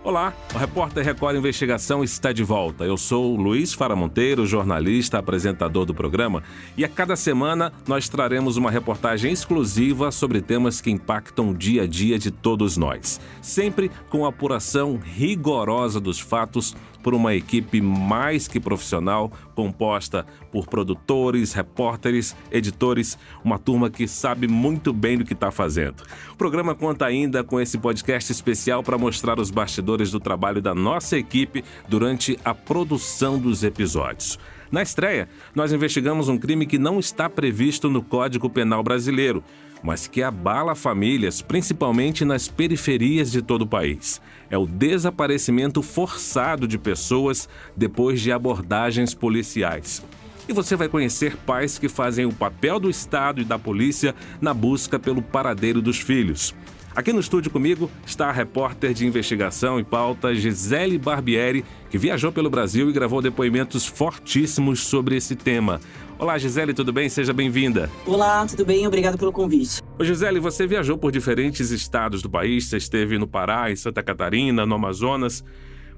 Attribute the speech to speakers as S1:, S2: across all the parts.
S1: Olá, o Repórter Record Investigação está de volta. Eu sou Luiz Fara Monteiro, jornalista, apresentador do programa, e a cada semana nós traremos uma reportagem exclusiva sobre temas que impactam o dia a dia de todos nós. Sempre com a apuração rigorosa dos fatos por uma equipe mais que profissional, composta por produtores, repórteres, editores, uma turma que sabe muito bem do que está fazendo. O programa conta ainda com esse podcast especial para mostrar os bastidores do trabalho da nossa equipe durante a produção dos episódios. Na estreia, nós investigamos um crime que não está previsto no Código Penal brasileiro, mas que abala famílias, principalmente nas periferias de todo o país. É o desaparecimento forçado de pessoas depois de abordagens policiais. E você vai conhecer pais que fazem o papel do Estado e da polícia na busca pelo paradeiro dos filhos. Aqui no estúdio comigo está a repórter de investigação e pauta Gisele Barbieri, que viajou pelo Brasil e gravou depoimentos fortíssimos sobre esse tema. Olá, Gisele, tudo bem? Seja bem-vinda.
S2: Olá, tudo bem? Obrigado pelo convite.
S1: Ô, Gisele, você viajou por diferentes estados do país, você esteve no Pará, em Santa Catarina, no Amazonas,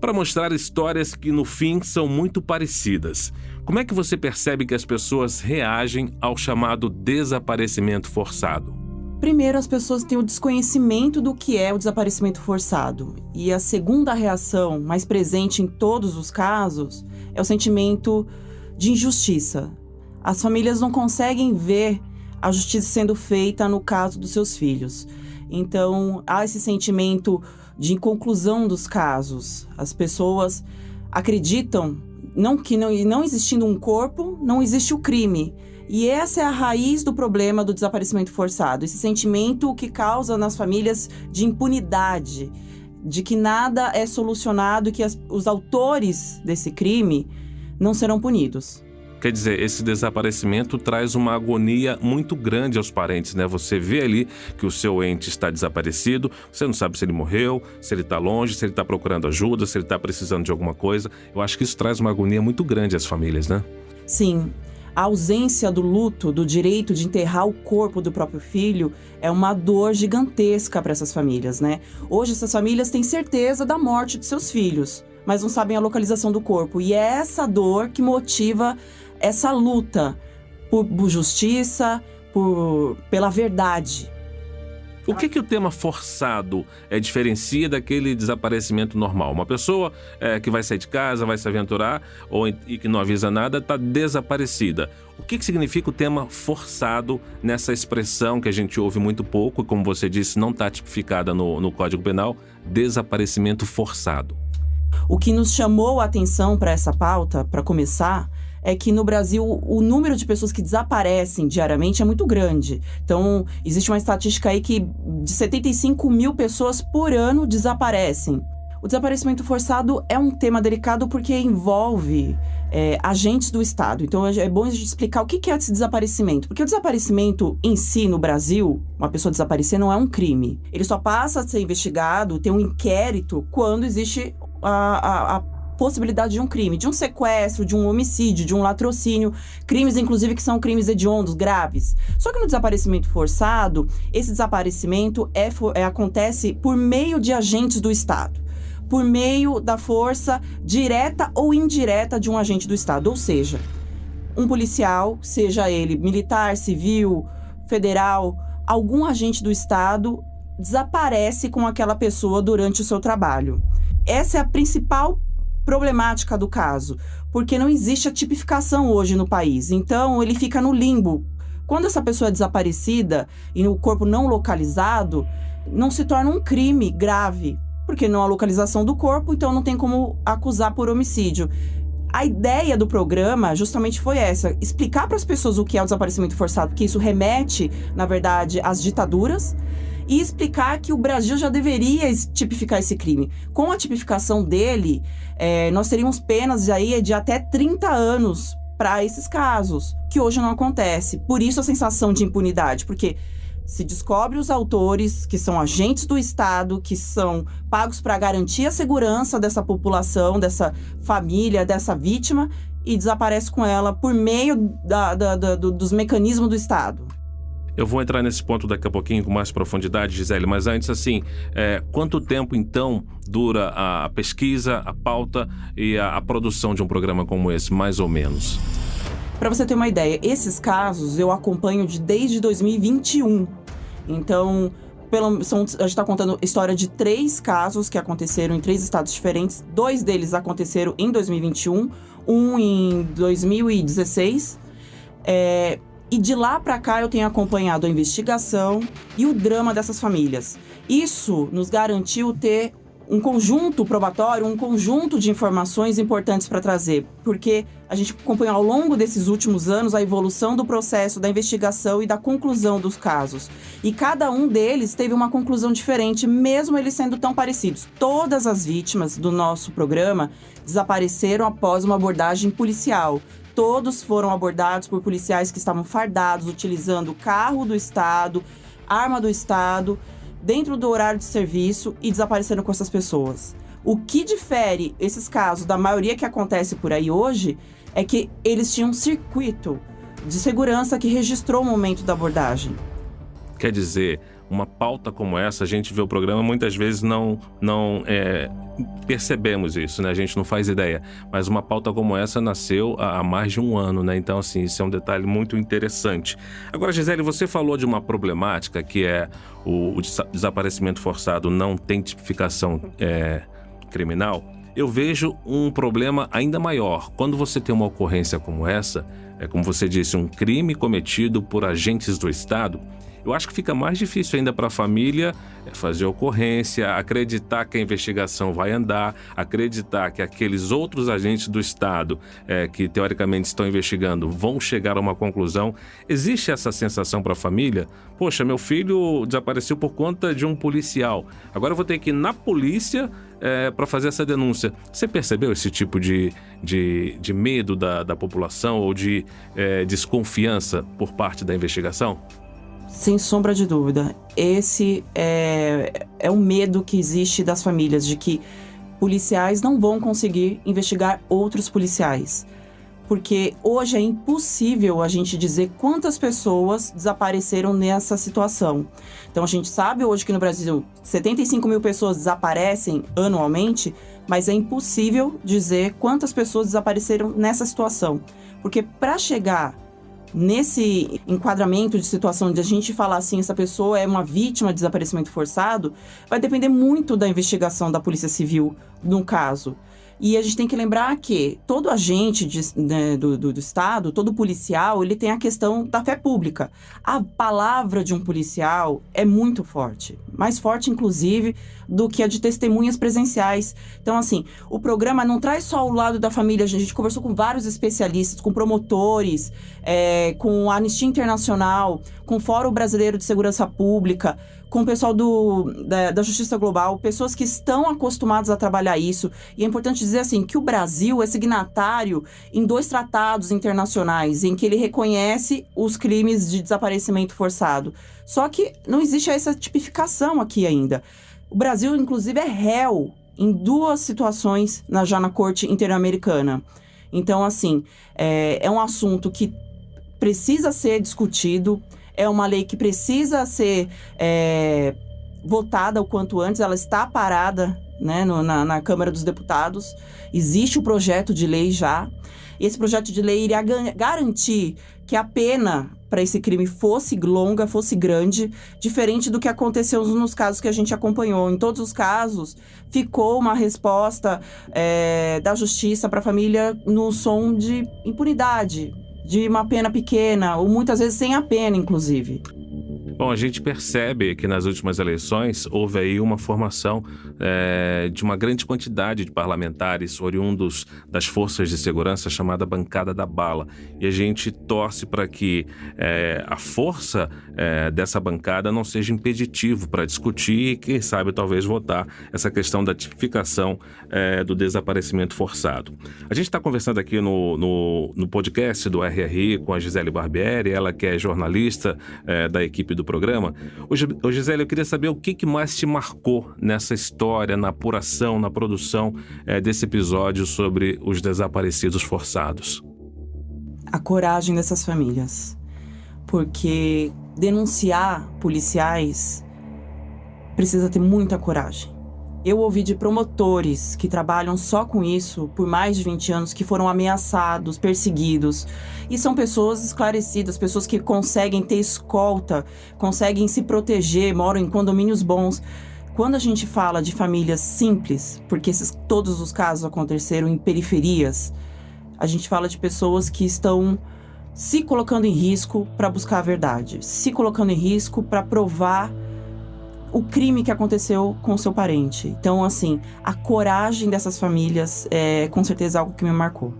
S1: para mostrar histórias que, no fim, são muito parecidas. Como é que você percebe que as pessoas reagem ao chamado desaparecimento forçado?
S2: Primeiro, as pessoas têm o desconhecimento do que é o desaparecimento forçado. E a segunda reação, mais presente em todos os casos, é o sentimento de injustiça. As famílias não conseguem ver a justiça sendo feita no caso dos seus filhos. Então, há esse sentimento de inconclusão dos casos. As pessoas acreditam que não existindo um corpo, não existe o crime. E essa é a raiz do problema do desaparecimento forçado. Esse sentimento que causa nas famílias de impunidade, de que nada é solucionado e que os autores desse crime não serão punidos.
S1: Quer dizer, esse desaparecimento traz uma agonia muito grande aos parentes, né? Você vê ali que o seu ente está desaparecido, você não sabe se ele morreu, se ele está longe, se ele está procurando ajuda, se ele está precisando de alguma coisa. Eu acho que isso traz uma agonia muito grande às famílias, né?
S2: Sim. A ausência do luto, do direito de enterrar o corpo do próprio filho, é uma dor gigantesca para essas famílias, né? Hoje, essas famílias têm certeza da morte de seus filhos, mas não sabem a localização do corpo. E é essa dor que motiva essa luta por justiça, pela verdade.
S1: O que o tema forçado diferencia daquele desaparecimento normal? Uma pessoa que vai sair de casa, vai se aventurar e que não avisa nada, está desaparecida. O que significa o tema forçado nessa expressão que a gente ouve muito pouco e, como você disse, não está tipificada no Código Penal, desaparecimento forçado?
S2: O que nos chamou a atenção para essa pauta, para começar, é que no Brasil o número de pessoas que desaparecem diariamente é muito grande. Então, existe uma estatística aí que de 75 mil pessoas por ano desaparecem. O desaparecimento forçado é um tema delicado porque envolve agentes do Estado. Então, é bom a gente explicar o que é esse desaparecimento. Porque o desaparecimento em si, no Brasil, uma pessoa desaparecer não é um crime. Ele só passa a ser investigado, tem um inquérito, quando existe a possibilidade de um crime, de um sequestro, de um homicídio, de um latrocínio, crimes inclusive que são crimes hediondos, graves. Só que no desaparecimento forçado, esse desaparecimento acontece por meio de agentes do Estado, por meio da força direta ou indireta de um agente do Estado, ou seja, um policial, seja ele militar, civil, federal, algum agente do Estado desaparece com aquela pessoa durante o seu trabalho. Essa é a principal problemática do caso, porque não existe a tipificação hoje no país. Então, ele fica no limbo. Quando essa pessoa é desaparecida e o corpo não localizado, não se torna um crime grave, porque não há localização do corpo, então não tem como acusar por homicídio. A ideia do programa justamente foi essa, explicar para as pessoas o que é o desaparecimento forçado, porque isso remete, na verdade, às ditaduras, e explicar que o Brasil já deveria tipificar esse crime. Com a tipificação dele, nós teríamos penas aí de até 30 anos para esses casos, que hoje não acontece. Por isso a sensação de impunidade, porque se descobre os autores, que são agentes do Estado, que são pagos para garantir a segurança dessa população, dessa família, dessa vítima, e desaparece com ela por meio dos mecanismos do Estado.
S1: Eu vou entrar nesse ponto daqui a pouquinho com mais profundidade, Gisele, mas antes, assim, quanto tempo, então, dura a pesquisa, a pauta e a produção de um programa como esse, mais ou menos?
S2: Para você ter uma ideia, esses casos eu acompanho desde 2021. Então, a gente está contando a história de 3 casos que aconteceram em 3 estados diferentes. 2 deles aconteceram em 2021, um em 2016. E de lá para cá eu tenho acompanhado a investigação e o drama dessas famílias. Isso nos garantiu ter um conjunto probatório, um conjunto de informações importantes para trazer, porque a gente acompanhou ao longo desses últimos anos a evolução do processo, da investigação e da conclusão dos casos. E cada um deles teve uma conclusão diferente, mesmo eles sendo tão parecidos. Todas as vítimas do nosso programa desapareceram após uma abordagem policial. Todos foram abordados por policiais que estavam fardados, utilizando carro do Estado, arma do Estado, dentro do horário de serviço e desapareceram com essas pessoas. O que difere esses casos da maioria que acontece por aí hoje é que eles tinham um circuito de segurança que registrou o momento da abordagem.
S1: Quer dizer, uma pauta como essa, a gente vê o programa, muitas vezes não percebemos isso, né? A gente não faz ideia. Mas uma pauta como essa nasceu há mais de um ano, né? Então, assim, isso é um detalhe muito interessante. Agora, Gisele, você falou de uma problemática que é o desaparecimento forçado não tem tipificação criminal. Eu vejo um problema ainda maior. Quando você tem uma ocorrência como essa, como você disse, um crime cometido por agentes do Estado, eu acho que fica mais difícil ainda para a família fazer ocorrência, acreditar que a investigação vai andar, acreditar que aqueles outros agentes do Estado que teoricamente estão investigando vão chegar a uma conclusão. Existe essa sensação para a família? Poxa, meu filho desapareceu por conta de um policial. Agora eu vou ter que ir na polícia para fazer essa denúncia. Você percebeu esse tipo de medo da população ou de desconfiança por parte da investigação?
S2: Sem sombra de dúvida. Esse é o medo que existe das famílias, de que policiais não vão conseguir investigar outros policiais. Porque hoje é impossível a gente dizer quantas pessoas desapareceram nessa situação. Então a gente sabe hoje que no Brasil 75 mil pessoas desaparecem anualmente, mas é impossível dizer quantas pessoas desapareceram nessa situação. Porque para chegar nesse enquadramento de situação de a gente falar assim, essa pessoa é uma vítima de desaparecimento forçado, vai depender muito da investigação da Polícia Civil no caso. E a gente tem que lembrar que todo agente do Estado, todo policial, ele tem a questão da fé pública. A palavra de um policial é muito forte. Mais forte, inclusive, do que a de testemunhas presenciais. Então, assim, o programa não traz só o lado da família. A gente conversou com vários especialistas, com promotores, com a Anistia Internacional, com o Fórum Brasileiro de Segurança Pública, com o pessoal da Justiça Global, pessoas que estão acostumadas a trabalhar isso. E é importante dizer assim, que o Brasil é signatário em 2 tratados internacionais, em que ele reconhece os crimes de desaparecimento forçado. Só que não existe essa tipificação aqui ainda. O Brasil, inclusive, é réu em 2 situações já na Corte Interamericana. Então, assim, é um assunto que precisa ser discutido. É uma lei que precisa ser votada o quanto antes. Ela está parada, né, na Câmara dos Deputados. Existe o projeto de lei já. E esse projeto de lei iria garantir que a pena para esse crime fosse longa, fosse grande, diferente do que aconteceu nos casos que a gente acompanhou. Em todos os casos, ficou uma resposta da justiça para a família no som de impunidade, de uma pena pequena, ou muitas vezes sem a pena, inclusive.
S1: Bom, a gente percebe que nas últimas eleições houve aí uma formação de uma grande quantidade de parlamentares oriundos das forças de segurança chamada Bancada da Bala. E a gente torce para que a força dessa bancada não seja impeditivo para discutir e, quem sabe, talvez votar essa questão da tipificação do desaparecimento forçado. A gente está conversando aqui no podcast do RRI com a Gisele Barbieri, ela que é jornalista da equipe do programa. Ô Gisele, eu queria saber o que mais te marcou nessa história, na apuração, na produção desse episódio sobre os desaparecidos forçados.
S2: A coragem dessas famílias. Porque denunciar policiais precisa ter muita coragem. Eu ouvi de promotores que trabalham só com isso por mais de 20 anos, que foram ameaçados, perseguidos. E são pessoas esclarecidas, pessoas que conseguem ter escolta, conseguem se proteger, moram em condomínios bons. Quando a gente fala de famílias simples, porque todos os casos aconteceram em periferias, a gente fala de pessoas que estão se colocando em risco para buscar a verdade, se colocando em risco para provar o crime que aconteceu com o seu parente. Então, assim, a coragem dessas famílias é com certeza algo que me marcou.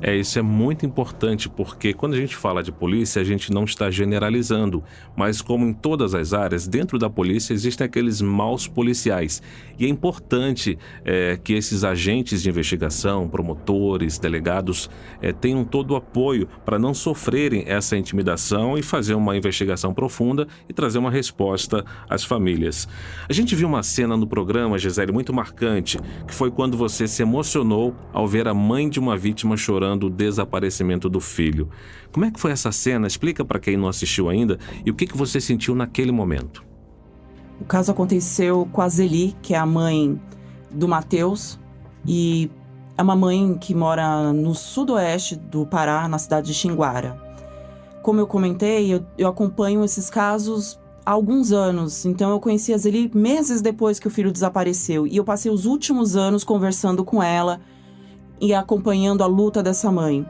S1: Isso é muito importante, porque quando a gente fala de polícia, a gente não está generalizando, mas como em todas as áreas, dentro da polícia existem aqueles maus policiais. E é importante que esses agentes de investigação, promotores, delegados, tenham todo o apoio para não sofrerem essa intimidação e fazer uma investigação profunda e trazer uma resposta às famílias. A gente viu uma cena no programa, Gisele, muito marcante, que foi quando você se emocionou ao ver a mãe de uma vítima chorando o desaparecimento do filho. Como é que foi essa cena? Explica para quem não assistiu ainda e o que você sentiu naquele momento.
S2: O caso aconteceu com a Zeli, que é a mãe do Matheus, e é uma mãe que mora no sudoeste do Pará, na cidade de Xinguara. Como eu comentei, eu acompanho esses casos há alguns anos, então eu conheci a Zeli meses depois que o filho desapareceu, e eu passei os últimos anos conversando com ela e acompanhando a luta dessa mãe.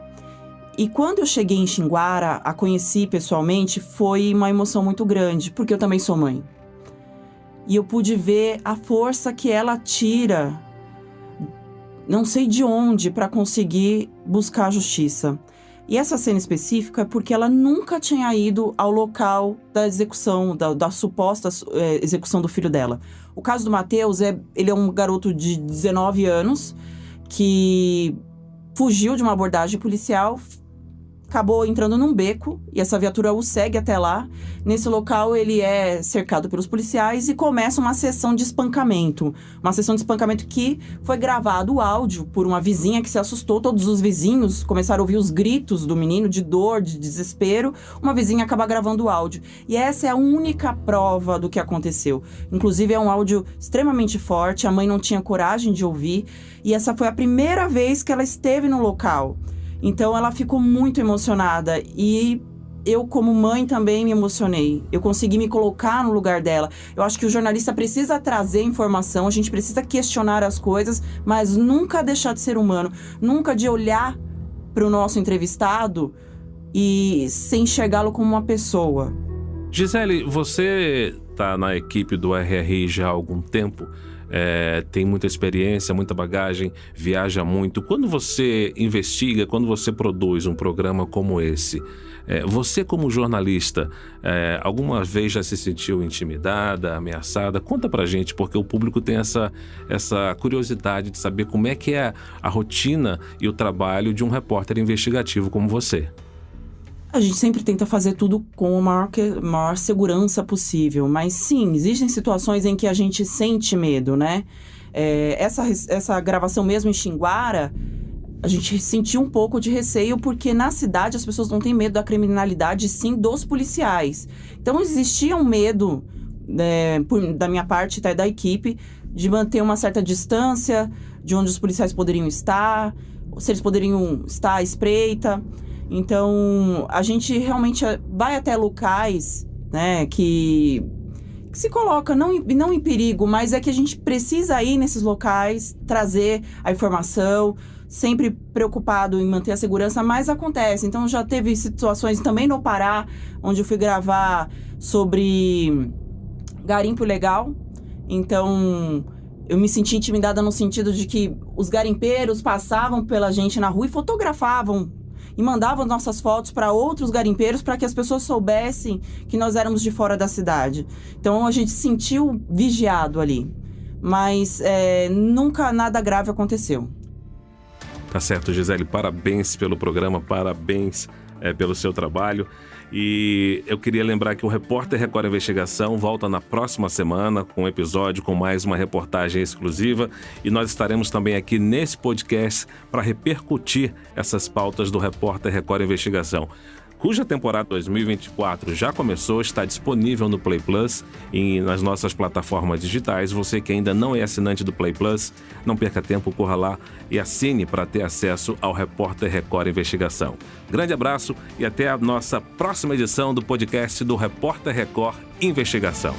S2: E quando eu cheguei em Xinguara, a conheci pessoalmente, foi uma emoção muito grande, porque eu também sou mãe. E eu pude ver a força que ela tira, não sei de onde, para conseguir buscar a justiça. E essa cena específica é porque ela nunca tinha ido ao local da execução, da suposta execução do filho dela. O caso do Matheus, ele é um garoto de 19 anos, que fugiu de uma abordagem policial, acabou entrando num beco e essa viatura o segue até lá. Nesse local ele é cercado pelos policiais e começa uma sessão de espancamento. Uma sessão de espancamento que foi gravado o áudio por uma vizinha que se assustou. Todos os vizinhos começaram a ouvir os gritos do menino de dor, de desespero. Uma vizinha acaba gravando o áudio. E essa é a única prova do que aconteceu. Inclusive é um áudio extremamente forte, a mãe não tinha coragem de ouvir. E essa foi a primeira vez que ela esteve no local. Então ela ficou muito emocionada e eu, como mãe, também me emocionei. Eu consegui me colocar no lugar dela. Eu acho que o jornalista precisa trazer informação, a gente precisa questionar as coisas, mas nunca deixar de ser humano. Nunca de olhar para o nosso entrevistado e sem enxergá-lo como uma pessoa.
S1: Gisele, você está na equipe do RRI já há algum tempo. Tem muita experiência, muita bagagem, viaja muito. Quando você investiga, quando você produz um programa como esse, você como jornalista, alguma vez já se sentiu intimidada, ameaçada? Conta pra gente, porque o público tem essa curiosidade de saber como é que é a rotina e o trabalho de um repórter investigativo como você.
S2: A gente sempre tenta fazer tudo com a maior segurança possível, mas sim, existem situações em que a gente sente medo, né? Essa gravação mesmo em Xinguara, a gente sentiu um pouco de receio porque na cidade as pessoas não têm medo da criminalidade, sim dos policiais. Então existia um medo, da minha parte e da equipe, de manter uma certa distância de onde os policiais poderiam estar, se eles poderiam estar à espreita. Então, a gente realmente vai até locais, né, que se coloca não em perigo, mas é que a gente precisa ir nesses locais, trazer a informação, sempre preocupado em manter a segurança, mas acontece. Então, já teve situações também no Pará, onde eu fui gravar sobre garimpo ilegal. Então, eu me senti intimidada no sentido de que os garimpeiros passavam pela gente na rua e fotografavam e mandavam nossas fotos para outros garimpeiros para que as pessoas soubessem que nós éramos de fora da cidade. Então a gente se sentiu vigiado ali, mas nunca nada grave aconteceu.
S1: Tá certo, Gisele, parabéns pelo programa, parabéns pelo seu trabalho. E eu queria lembrar que o Repórter Record Investigação volta na próxima semana com um episódio com mais uma reportagem exclusiva e nós estaremos também aqui nesse podcast para repercutir essas pautas do Repórter Record Investigação. cuja temporada 2024 já começou, está disponível no Play Plus e nas nossas plataformas digitais. Você que ainda não é assinante do Play Plus, não perca tempo, corra lá e assine para ter acesso ao Repórter Record Investigação. Grande abraço e até a nossa próxima edição do podcast do Repórter Record Investigação.